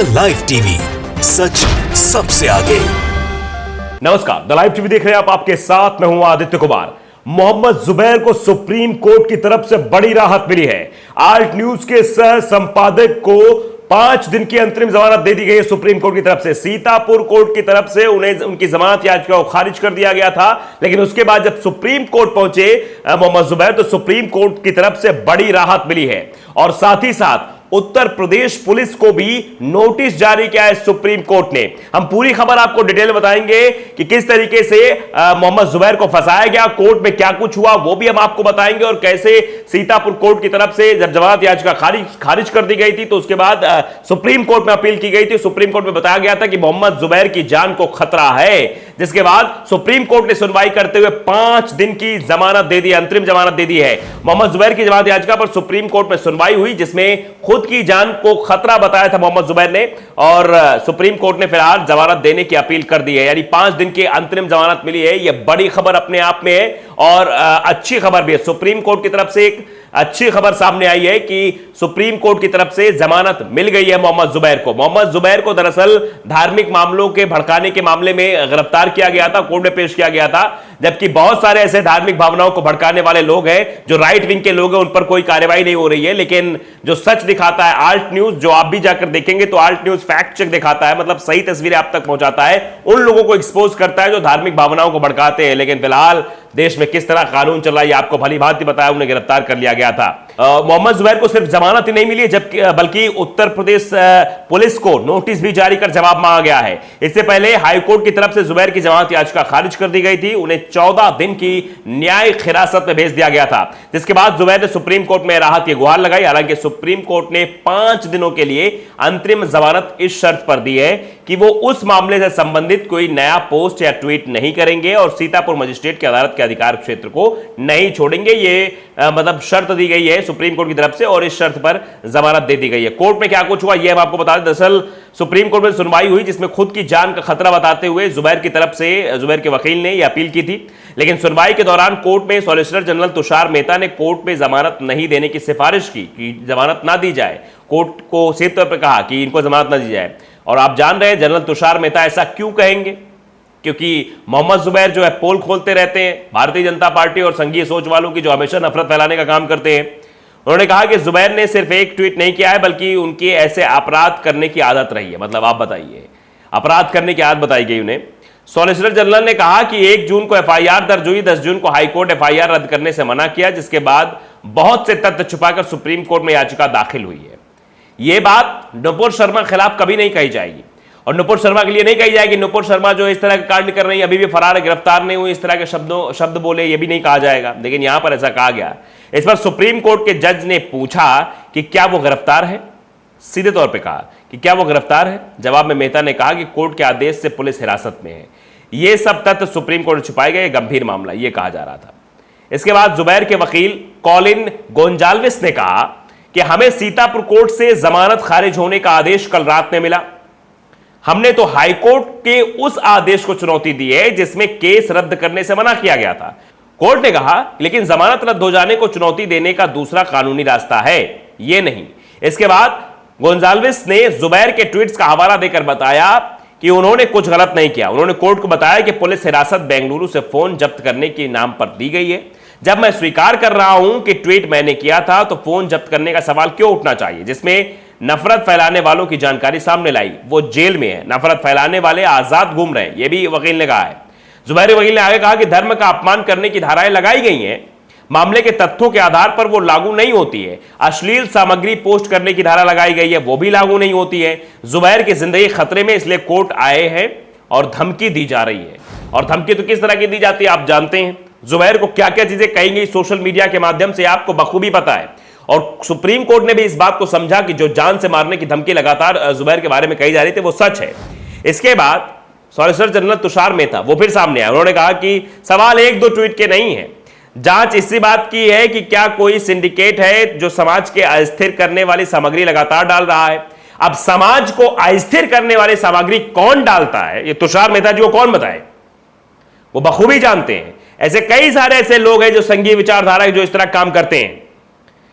The live TV, सच सबसे आगे। नमस्कार, द लाइव टीवी देख रहे हैं आप, आपके साथ मैं हूं आदित्य कुमार। मोहम्मद जुबैर को सुप्रीम कोर्ट की तरफ से बड़ी राहत मिली है। आल्ट न्यूज के सह संपादक को 5 दिन की अंतरिम जमानत दे दी गई है सुप्रीम कोर्ट की तरफ से। सीतापुर कोर्ट की तरफ से उन्हें उनकी जमानत याचिका को खारिज कर दिया गया था, लेकिन उसके बाद जब सुप्रीम कोर्ट पहुंचे मोहम्मद जुबैर, तो सुप्रीम कोर्ट की तरफ से बड़ी राहत मिली है। और साथ ही साथ उत्तर प्रदेश पुलिस को भी नोटिस जारी किया है सुप्रीम कोर्ट ने। हम पूरी खबर आपको डिटेल बताएंगे कि किस तरीके से मोहम्मद जुबैर को फंसाया गया, कोर्ट में क्या कुछ हुआ वो भी हम आपको बताएंगे, और कैसे सीतापुर कोर्ट की तरफ से जब जमानत याचिका खारिज कर दी गई थी तो उसके बाद सुप्रीम कोर्ट में अपील की गई थी। सुप्रीम कोर्ट में बताया गया था कि मोहम्मद जुबैर की जान को खतरा है, जिसके बाद सुप्रीम कोर्ट ने सुनवाई करते हुए 5 दिन की जमानत दे दी, अंतरिम जमानत दे दी है। मोहम्मद जुबैर की जमानत याचिका पर सुप्रीम कोर्ट में सुनवाई हुई, जिसमें खुद की जान को खतरा बताया था मोहम्मद जुबैर ने, और सुप्रीम कोर्ट ने फिलहाल जमानत देने की अपील कर दी है। यानी 5 दिन की अंतरिम जमानत मिली है। यह बड़ी खबर अपने आप में है और अच्छी खबर भी है। सुप्रीम कोर्ट की तरफ से एक अच्छी खबर सामने आई है कि सुप्रीम कोर्ट की तरफ से जमानत मिल गई है मोहम्मद जुबैर को। मोहम्मद जुबैर को दरअसल धार्मिक मामलों के भड़काने के मामले में गिरफ्तार किया गया था, कोर्ट में पेश किया गया था, जबकि बहुत सारे ऐसे धार्मिक भावनाओं को भड़काने वाले लोग हैं जो राइट विंग के लोग हैं, उन पर कोई कार्रवाई नहीं हो रही है। लेकिन जो सच दिखाता है आल्ट न्यूज, जो आप भी जाकर देखेंगे तो आल्ट न्यूज फैक्ट चेक दिखाता है, मतलब सही तस्वीरें आप तक पहुंचाता है, उन लोगों को एक्सपोज करता है जो धार्मिक भावनाओं को भड़काते हैं। लेकिन फिलहाल देश में किस तरह कानून चल रहा है आपको भली भांति बताया, उन्हें गिरफ्तार कर लिया गया था। मोहम्मद जुबैर को सिर्फ जमानत ही नहीं मिली है, बल्कि उत्तर प्रदेश पुलिस को नोटिस भी जारी कर जवाब मांगा गया है। इससे पहले हाईकोर्ट की तरफ से जुबैर की जमानत याचिका खारिज कर दी गई थी। उन्हें 14 दिन की न्यायिक हिरासत में भेज दिया गया था, जिसके बाद जुबैर ने सुप्रीम कोर्ट में राहत की गुहार लगाई। हालांकि सुप्रीम कोर्ट ने 5 दिनों के लिए अंतरिम जमानत इस शर्त पर दी है कि वो उस मामले से संबंधित कोई नया पोस्ट या ट्वीट नहीं करेंगे और सीतापुर मजिस्ट्रेट की अदालत के अधिकार क्षेत्र को नहीं छोड़ेंगे। ये मतलब शर्त दी गई है सुप्रीम कोर्ट की तरफ से, और इस शर्त पर जमानत दे दी गई है। कोर्ट में क्या कुछ हुआ ये हम आपको बता दें। दरअसल सुप्रीम कोर्ट में सुनवाई हुई, जिसमें खुद की जान का खतरा बताते हुए जुबैर की तरफ से जुबैर के वकील ने यह अपील की थी। लेकिन सुनवाई के दौरान कोर्ट में सॉलिसिटर जनरल तुषार मेहता ने कोर्ट में जमानत नहीं देने की सिफारिश की कि जमानत ना दी जाए। कोर्ट को सीधे तौर पर कहा कि इनको जमानत ना दी जाए। और आप जान रहे हैं जनरल तुषार मेहता ऐसा क्यों कहेंगे, क्योंकि मोहम्मद जुबैर जो है पोल खोलते रहते हैं भारतीय जनता पार्टी और संघीय सोच वालों की, जो हमेशा नफरत फैलाने का काम करते हैं। उन्होंने कहा कि जुबैर ने सिर्फ एक ट्वीट नहीं किया है, बल्कि उनकी ऐसे अपराध करने की आदत रही है। मतलब आप बताइए, अपराध करने की आदत बताई गई उन्हें। सॉलिसिटर जनरल ने कहा कि 1 जून को एफआईआर दर्ज हुई, 10 जून को हाईकोर्ट एफआईआर रद्द करने से मना किया, जिसके बाद बहुत से तथ्य छुपाकर सुप्रीम कोर्ट में याचिका दाखिल हुई है। यह बात नुपुर शर्मा के खिलाफ कभी नहीं कही जाएगी, और नुपुर शर्मा के लिए नहीं कही जाएगी नुपुर शर्मा जो इस तरह के कांड कर रही है, अभी भी फरार है, गिरफ्तार नहीं हुई, इस तरह के शब्द बोले, ये भी नहीं कहा जाएगा। लेकिन यहां पर ऐसा कहा गया। इस पर सुप्रीम कोर्ट के जज ने पूछा कि क्या वो गिरफ्तार है, सीधे तौर पे कहा कि क्या वो गिरफ्तार है। जवाब में मेहता ने कहा कि कोर्ट के आदेश से पुलिस हिरासत में है। ये सब तथ्य सुप्रीम कोर्ट में छुपाए गए, गंभीर मामला ये कहा जा रहा था। इसके बाद जुबैर के वकील कॉलिन गोंजाल्विस ने कहा कि हमें सीतापुर कोर्ट से जमानत खारिज होने का आदेश कल रात में मिला। हमने तो हाईकोर्ट के उस आदेश को चुनौती दी है जिसमें केस रद्द करने से मना किया गया था। कोर्ट ने कहा लेकिन जमानत रद्द हो जाने को चुनौती देने का दूसरा कानूनी रास्ता है, यह नहीं। इसके बाद गोंजाल्विस ने जुबैर के ट्वीट्स का हवाला देकर बताया कि उन्होंने कुछ गलत नहीं किया। उन्होंने कोर्ट को बताया कि पुलिस हिरासत बेंगलुरु से फोन जब्त करने के नाम पर दी गई है। जब मैं स्वीकार कर रहा हूं कि ट्वीट मैंने किया था, तो फोन जब्त करने का सवाल क्यों उठना चाहिए जिसमें नफरत फैलाने वालों की जानकारी सामने लाई। वो जेल में है, नफरत फैलाने वाले आजाद घूम रहे हैं, यह भी वकील ने कहा है। जुबैर वकील ने आगे कहा कि धर्म का अपमान करने की धाराएं लगाई गई हैं, मामले के तथ्यों के आधार पर वो लागू नहीं होती है। अश्लील सामग्री पोस्ट करने की धारा लगाई गई है, वो भी लागू नहीं होती है। जुबैर की जिंदगी खतरे में, इसलिए कोर्ट आए हैं और धमकी दी जा रही है। और धमकी तो किस तरह की दी जाती है आप जानते हैं। जुबैर को क्या क्या चीजें कही गई सोशल मीडिया के माध्यम से आपको बखूबी पता है, और सुप्रीम कोर्ट ने भी इस बात को समझा कि जो जान से मारने की धमकी लगातार जुबैर के बारे में कही जा रही थी वो सच है। इसके बाद सॉलिसिटर जनरल तुषार मेहता वो फिर सामने आए। उन्होंने कहा कि सवाल 1-2 ट्वीट के नहीं है, जांच इसी बात की है कि क्या कोई सिंडिकेट है जो समाज के अस्थिर करने वाली सामग्री लगातार डाल रहा है। अब समाज को अस्थिर करने वाली सामग्री कौन डालता है, ये तुषार मेहता जी को कौन बताए, वो बखूबी जानते हैं। ऐसे कई सारे ऐसे लोग हैं जो संघीय विचारधारा जो इस तरह काम करते हैं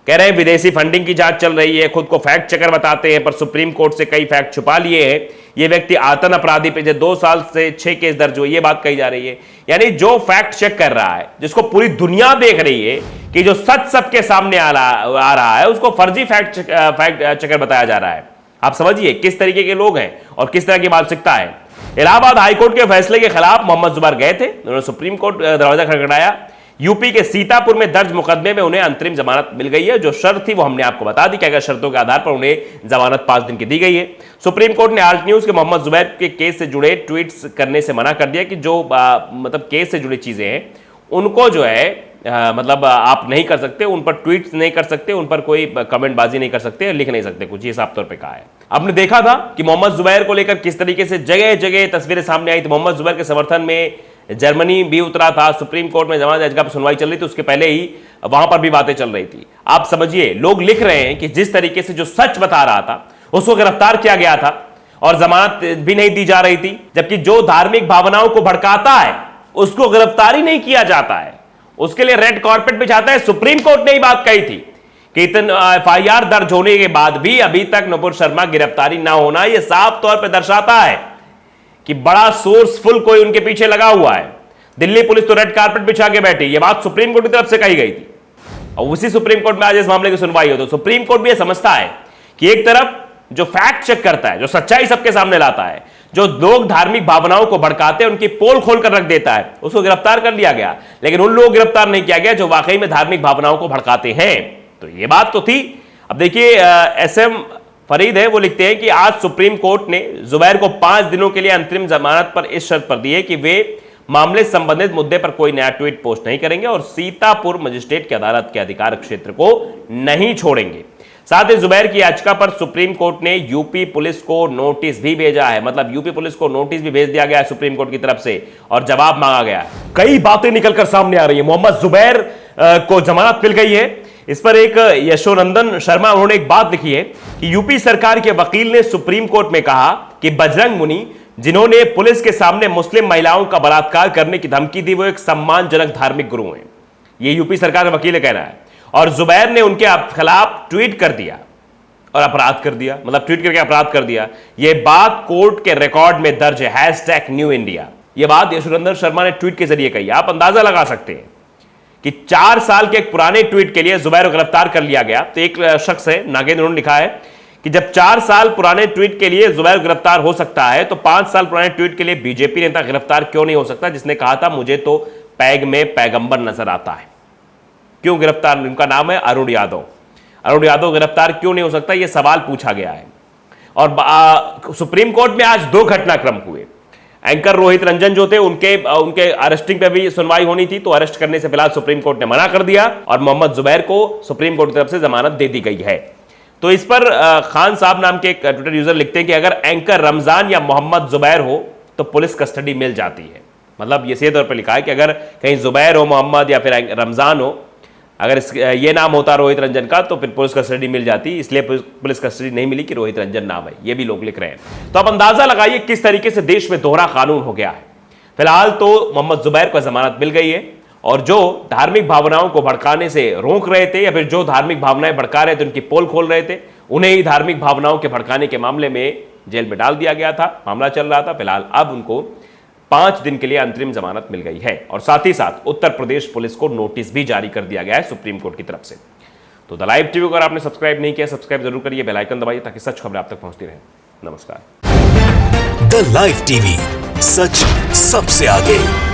कह रहे हैं विदेशी फंडिंग की जांच चल रही है, खुद को फैक्ट चेकर बताते हैं, पर सुप्रीम कोर्ट से कई फैक्ट छुपा लिए हैं। ये व्यक्ति आतंक अपराधी पे 2 साल से 6 केस दर्ज हुए, ये बात कही जा रही है। यानी जो फैक्ट चेक कर रहा है, जिसको पूरी दुनिया देख रही है कि जो सच सबके सामने आ रहा है, उसको फर्जी फैक्ट चेकर बताया जा रहा है। आप समझिए किस तरीके के लोग हैं और किस तरह की मानसिकता है। इलाहाबाद हाईकोर्ट के फैसले के खिलाफ मोहम्मद जुबैर गए थे, उन्होंने सुप्रीम कोर्ट दरवाजा खटखटाया। यूपी के सीतापुर में दर्ज मुकदमे में उन्हें अंतरिम जमानत मिल गई है। जो शर्त थी वो हमने आपको बता दी कि अगर शर्तों के आधार पर उन्हें जमानत 5 दिन की दी गई है। सुप्रीम कोर्ट ने आल्ट न्यूज के मोहम्मद जुबैर के केस से जुड़े ट्वीट्स करने से मना कर दिया कि जो मतलब केस से जुड़ी चीजें हैं उनको जो है मतलब आप नहीं कर सकते, उन पर ट्वीट्स नहीं कर सकते, उन पर कोई कमेंटबाजी नहीं कर सकते, लिख नहीं सकते कुछ, ये साफ तौर पे कहा है। आपने देखा था कि मोहम्मद जुबैर को लेकर किस तरीके से जगह जगह तस्वीरें सामने आई थी। मोहम्मद जुबैर के समर्थन में जर्मनी भी उतरा था, सुप्रीम कोर्ट में जमानत याचिका पर सुनवाई चल रही थी, उसके पहले ही वहां पर भी बातें चल रही थी। आप समझिए लोग लिख रहे हैं कि जिस तरीके से जो सच बता रहा था उसको गिरफ्तार किया गया था और जमानत भी नहीं दी जा रही थी, जबकि जो धार्मिक भावनाओं को भड़काता है उसको गिरफ्तार ही नहीं किया जाता है, उसके लिए रेड कॉर्पेट बिछाता है। सुप्रीम कोर्ट ने ही बात कही थी कि इतना एफआईआर दर्ज होने के बाद भी अभी तक नुपुर शर्मा गिरफ्तारी ना होना, यह साफ तौर पर दर्शाता है कि बड़ा सोर्सफुल कोई उनके पीछे लगा हुआ है। दिल्ली पुलिस तो रेड कार्पेट बिछा के बैठी, यह बात सुप्रीम कोर्ट की तरफ से कही गई थी और उसी सुप्रीम कोर्ट में आज इस मामले की सुनवाई हो। तो सुप्रीम कोर्ट भी यह समझता है कि एक तरफ जो फैक्ट चेक करता है, जो सच्चाई सबके सामने लाता है, जो लोग धार्मिक भावनाओं को भड़काते हैं उनकी पोल खोल कर रख देता है, उसको गिरफ्तार कर लिया गया, लेकिन उन लोगों को गिरफ्तार नहीं किया गया जो वाकई में धार्मिक भावनाओं को भड़काते हैं। तो यह बात तो थी। अब देखिए एसएम फरीद है, वो लिखते हैं कि आज सुप्रीम कोर्ट ने जुबैर को 5 दिनों के लिए अंतरिम जमानत पर इस शर्त पर दी है कि वे मामले से संबंधित मुद्दे पर कोई नया ट्वीट पोस्ट नहीं करेंगे और सीतापुर मजिस्ट्रेट की अदालत के अधिकार क्षेत्र को नहीं छोड़ेंगे। साथ ही जुबैर की याचिका पर सुप्रीम कोर्ट ने यूपी पुलिस को नोटिस भी भेजा है, मतलब यूपी पुलिस को नोटिस भी भेज दिया गया है सुप्रीम कोर्ट की तरफ से और जवाब मांगा गया है। कई बातें निकलकर सामने आ रही है। मोहम्मद जुबैर को जमानत मिल गई है, इस पर एक यशोनंदन शर्मा उन्होंने एक बात लिखी है कि यूपी सरकार के वकील ने सुप्रीम कोर्ट में कहा कि बजरंग मुनि जिन्होंने पुलिस के सामने मुस्लिम महिलाओं का बलात्कार करने की धमकी दी वो एक सम्मानजनक धार्मिक गुरु हैं। ये यूपी सरकार का वकील ने कहना है। और जुबैर ने उनके खिलाफ ट्वीट कर दिया और अपराध कर दिया, मतलब ट्वीट करके अपराध कर दिया। यह बात कोर्ट के रिकॉर्ड में दर्ज है, #NewIndia। यह बात यशोनंदन शर्मा ने ट्वीट के जरिए कही। आप अंदाजा लगा सकते हैं कि 4 साल के एक पुराने ट्वीट के लिए जुबैर को गिरफ्तार कर लिया गया। तो एक शख्स है नागेंद्र, उन्होंने लिखा है कि जब 4 साल पुराने ट्वीट के लिए जुबैर गिरफ्तार हो सकता है तो 5 साल पुराने ट्वीट के लिए बीजेपी नेता गिरफ्तार क्यों नहीं हो सकता, जिसने कहा था मुझे तो पैग में पैगंबर नजर आता है। क्यों गिरफ्तार, उनका नाम है अरुण यादव। अरुण यादव गिरफ्तार क्यों नहीं हो सकता, यह सवाल पूछा गया है। और सुप्रीम कोर्ट में आज 2 घटनाक्रम हुए। एंकर रोहित रंजन जो थे उनके अरेस्टिंग पे भी सुनवाई होनी थी, तो अरेस्ट करने से फिलहाल सुप्रीम कोर्ट ने मना कर दिया और मोहम्मद जुबैर को सुप्रीम कोर्ट की तरफ से जमानत दे दी गई है। तो इस पर खान साहब नाम के एक ट्विटर यूजर लिखते हैं कि अगर एंकर रमजान या मोहम्मद जुबैर हो तो पुलिस कस्टडी मिल जाती है। मतलब ये सीधे तौर पर लिखा है कि अगर कहीं जुबैर हो, मोहम्मद या फिर रमजान हो, अगर ये नाम होता रोहित रंजन का तो फिर पुलिस कस्टडी मिल जाती, इसलिए पुलिस कस्टडी नहीं मिली कि रोहित रंजन नाम है, ये भी लोग लिख रहे हैं। तो आप अंदाजा लगाइए किस तरीके से देश में दोहरा कानून हो गया है। फिलहाल तो मोहम्मद जुबैर को जमानत मिल गई है और जो धार्मिक भावनाओं को भड़काने से रोक रहे थे या फिर जो धार्मिक भावनाएं भड़का रहे थे, उनकी पोल खोल रहे थे, उन्हें ही धार्मिक भावनाओं के भड़काने के मामले में जेल में डाल दिया गया था। मामला चल रहा था। फिलहाल अब उनको 5 दिन के लिए अंतरिम जमानत मिल गई है और साथ ही साथ उत्तर प्रदेश पुलिस को नोटिस भी जारी कर दिया गया है सुप्रीम कोर्ट की तरफ से। तो द लाइव टीवी को अगर आपने सब्सक्राइब नहीं किया, सब्सक्राइब जरूर करिए, बेल आइकन दबाइए ताकि सच खबरें आप तक पहुंचती रहें। नमस्कार। द लाइव टीवी, सच सबसे आगे।